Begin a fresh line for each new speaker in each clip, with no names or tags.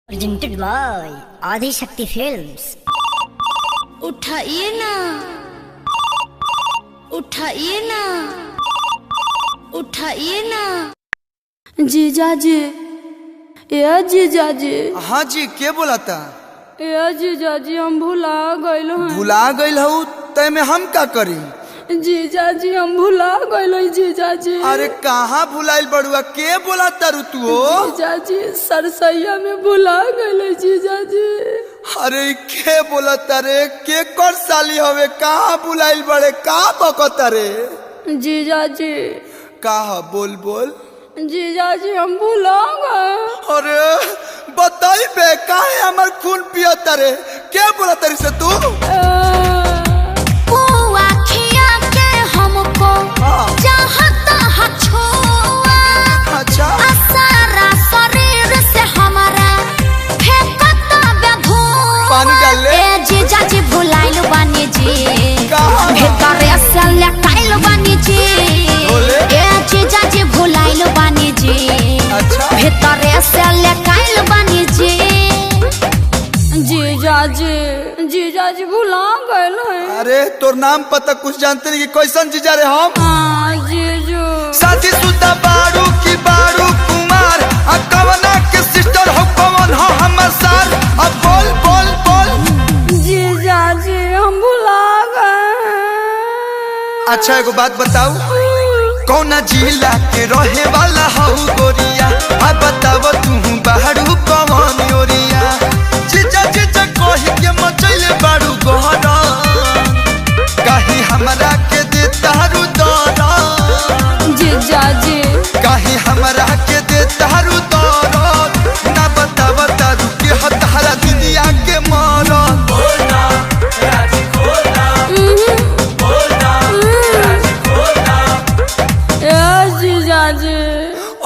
Presented by आदि शक्ति films.
उठाइए ना, उठाइए ना, उठाइए ना।
जीजा जी, ए जीजा जी।
हाँ जी, के बोला था?
ए जीजा जी, हम भुला गइल हैं।
भुला गइल हूँ तय में हम का करी?
जीजा जी, हम भुला गइल हैं जीजा जी।
अरे कहाँ भुलाइल बड़ुआ? के बोला तारू तू?
जीजा जी, सरसैया में भुला गइल हैं जीजा जी।
अरे के बोला तारे? के कर साली हवे? कहाँ भुलाइल बड़े? का बकता रे?
जीजा जी।
कहा बोल बोल।
जीजा जी, हम भुला गए।
अरे बताई बे, काहे हमार खून पिया तारे? के बोला तारी से तू? अच्छा, पानी डाल ले।
जीजा जी भुलाइल बानी जी, भेतरे से लटाइल बानी जी। ए जीजा जी भुलाइल बानी जी,
अच्छा,
भेतरे से लटाइल बानी जी।
जीजा जी, जीजा जी भुला गइल हैं।
अरे तोर नाम पता कुछ जानते नहीं कि कैसन जीजा रे हम?
हाँ जीजू।
साथी सुदा बारू की बारू कुमार, अब कवना के सिस्टर हो कवन हो हमर सार? अब बोल बोल बोल।
जीजा जी, हम भुला गए।
अच्छा एगो बात बताऊ, कौना जिला के रहे वाला हऊ गोरिया? अब बताव तू बारू कवन ओरिया? जीजा जीजा कही के मचैले बारू गोहरा, कहीं हमरा के दे तारू दरा।
जीजा जी,
कहीं हमरा के दे तारू दरा, ना बताव तारू के हतारा दुनिया के मारा। बोलना राजी खोलना, बोलना राजी खोलना।
ए जीजा जी।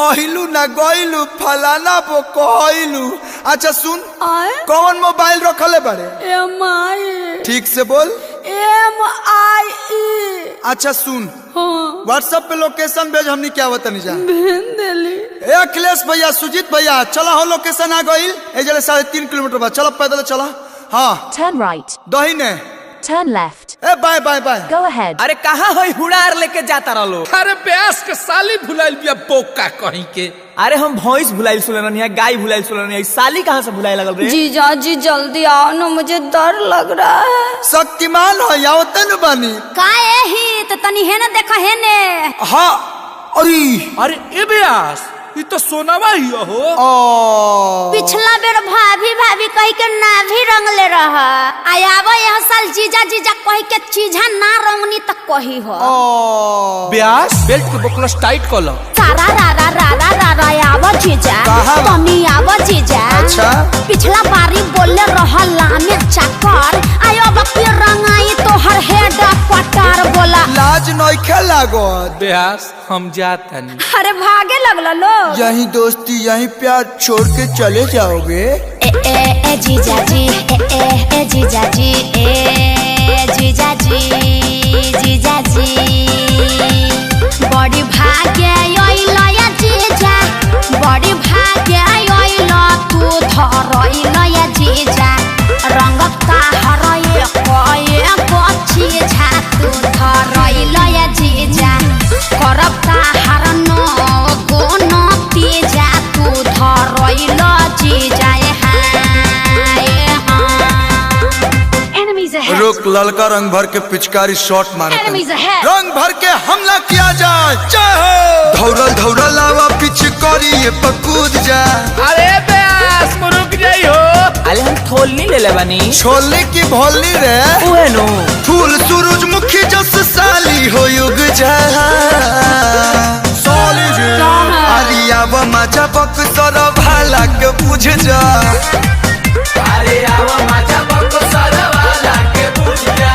अहिलू ना गइलू फलाना बो कहलू। अच्छा सुन,
आए?
कौन मोबाइल रखले बड़े?
MI।
ठीक से बोल।
MIE।
अच्छा सुन,
हाँ,
व्हाट्सएप पे लोकेशन भेज, हमनी क्या बता नहीं जा।
भेज देली।
ए अखिलेश भैया, सुजीत भैया, चला हो लोकेशन आ गइल। ए जले 3.5 किलोमीटर बाद चलो, पैदल चला। हाँ,
Turn right.
दहिने।
Turn left.
ए bye bye bye.
Go ahead.
अरे कहाँ होई हुड़ार लेके जाता रहो?
अरे प्यास के साली भुलाइल बिया बोका कहीं के।
अरे हम भैंस भुलाइल सुननी है, गाय भुलाइल सुननी है, साली कहाँ से भुलाए लगल रे?
जीजा जी जल्दी आओ ना, मुझे डर लग रहा है।
शक्तिमान हो या तनु बानी?
काहे ही तो तनी है ना, देखा है ने।
हाँ, अरे
अरे ए ब्यास, ये तो सोनावा ही हो।
पिछला बेर भाभी भाभी कही के ना भी रंगले रहा, आयावा यह साल जीजा जीजा कही के चीजा ना रंगनी तक कही हो।
ब्यास बेल्ट के बकलस टाइट कर लो।
सारा रारा रारा रारा आवा जीजा,
कहाँ?
तनी आवा जीजा।
अच्छा।
पिछला बारी बोले रहा लामे चक्कर, आयो बक्की रंगाई तो हर हेड क्वार्टर बोला।
लाज नइखे लागत?
ब्यास हम जाता नहीं।
अरे भागे लगला लोग।
यही दोस्ती यही प्यार छोड़ के चले जाओगे?
ए जीजा जी, ए जीजा जी, ए जीजा जी, जीजा जी। बड़ी भाग्य आइला या जीजा, बड़ी भाग्य आइला तू धरइला या जीजा। रंग का हरए कोए बच्ची झा तू धरइला या जीजा। करब का हरनो गोनो तीजा तू धरइला जीजा। Enemies ahead.
रोक, ललका रंग भर के पिचकारी शॉट मारे।
Enemies ahead.
रंग भर के हमला किया जाए, चाहे धौरल धौरल लावा पिचकारी ये पकूद जा।
अरे ब्यास मुरुक जाई हो।
अरे हम थोलनी ले ले बनी।
छोले की भोली रे,
उहे नो।
फूल सूरजमुखी जस साली हो युग जा। साली जी अरिया व मजा बक सर भाला के बुझ जा।
अरे आवा माचा बको सरवाला के बुझ जा।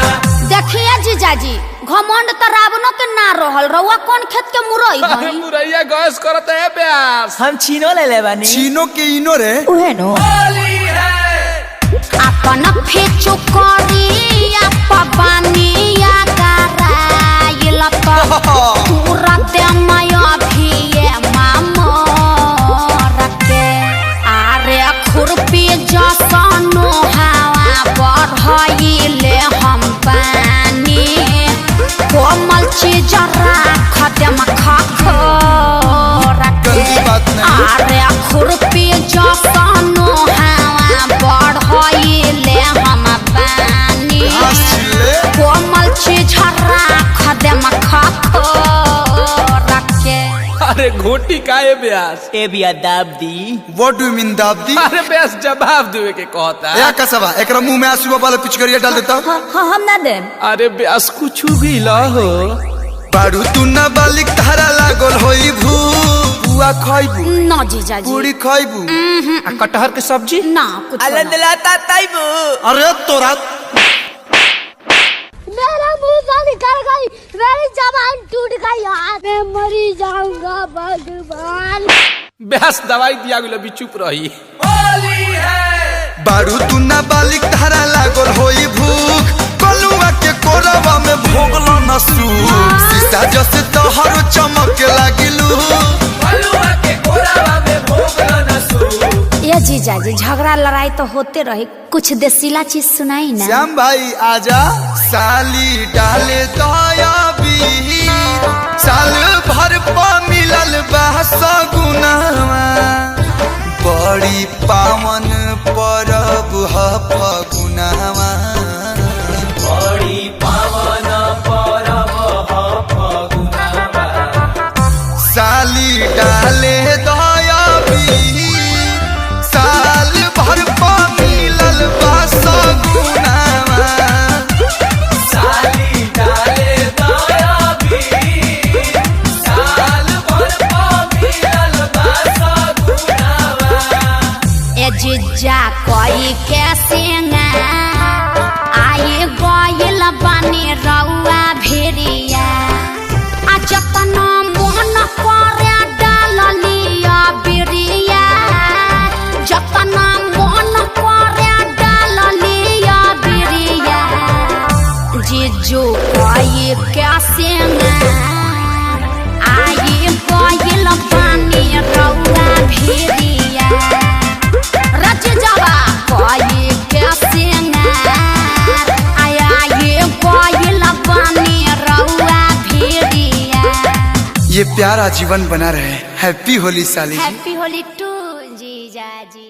देखिए जीजाजी, घमंड तो रावणों के ना रहल, रउआ कौन खेत के मुरई
अरे
हई?
मुरैया गैस करते है ब्यास।
हम चीनो ले ले बनी।
चीनो के इनो रे।
उहे नो। अपन फेचो करिया पबानिया कराइल तो पूरा दे माया भी मामो रखे। खुरपी
अरे घोटी का है ब्यास?
ए बिया दाब दी।
व्हाट डू यू मीन दाबदी?
अरे ब्यास जवाब देवे के कहता है।
या कसबा एकरा मुंह में आंसू वाला पिचकारिया डाल देता।
हम ना दे।
अरे ब्यास कुछ भी ला हो।
बारू तू ना बालिक धारा लागल होई बुआ खाइबू
ना जीजा जी।
पूरी खाइबू
आ कटहर के सब्जी?
ना कुछ ना।
दिलाता ताइबू।
अरे तोरा
मेरा मुंह से निकल गई, मेरी जबान टूट गई यार, मैं मरी जाऊंगा भगवान।
ब्यास दवाई दिया गुलो भी चुप रही।
बारू तू ना बालिक धारा लागल होई भूख कलुआ के कोरवा में भोगलो न सूख सीसा जैसे तोहरो चमक लागिलू
कलुआ के कोरावा में भोगलो न सूख।
ये जीजा जी झगड़ा लड़ाई तो होते रही, कुछ देसीला चीज सुनाई ना।
श्याम भाई आजा। साली डाले दया बीर साल भर पा मिलल बा सगुनावा बड़ी पावन परब ह फगुनावा
बड़ी पावन परब ह फगुनावा।
साली डाले दया बीर साल भर पा मिलल बा सगुनावा
साली डाले दया भी साल भर पा मिलल बा सगुनावा।
ए जीजा कोई कैसे ना आए गइल बानी रउआ भेरिया आ जतना मन करे डाल लिया बिरिया जतना मन करे डाल लिया बिरिया जीजू कोई कैसे ना आए गइल बानी रउआ भेरिया रच जावा कोई कैसे ना आया ये कोई लबानी रउआ भेड़िया।
ये प्यारा जीवन बना रहे। हैप्पी होली साली।
हैप्पी होली टू जीजा जी।